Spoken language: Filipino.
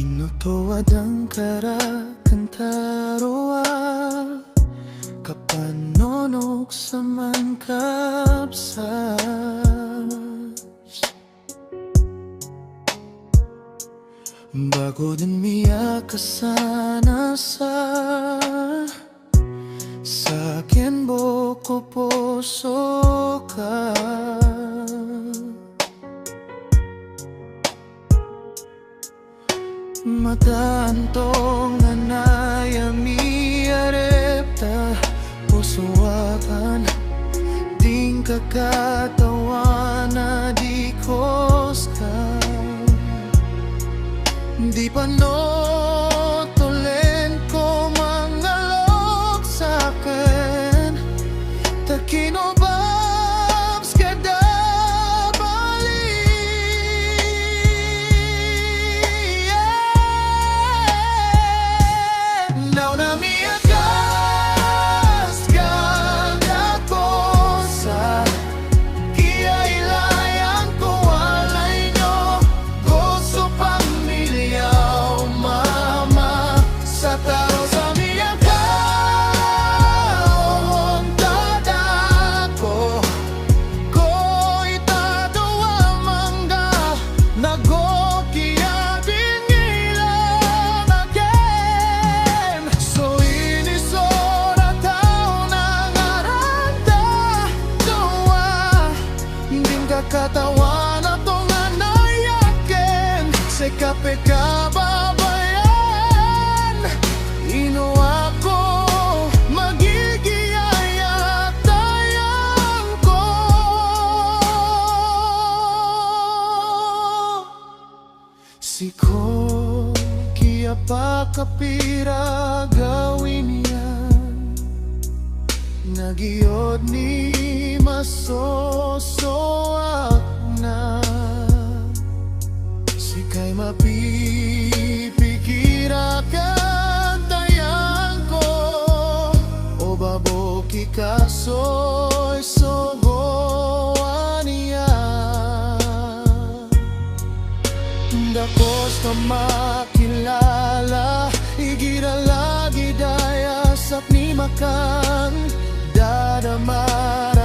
Inutuwad ang karakantaroa kapanonok sa man kapsas bago din miya kasana sa akin buko puso ka. Matantong anayami arepta pusuwakan ding kakatawa na di koska di pa no tulen ko mangalok sa'kin takinobabs kada katawan at nga nayakin sa kape kababayan ino ako magigiyaya tayang ko siko kiya pa kapira gawin yan nagiyod ni masosoak na sikay mapipikira kantayan ko o baboki kasoy sogoan niya dakos ka makilala igira lagi daya sap ni makan dadamara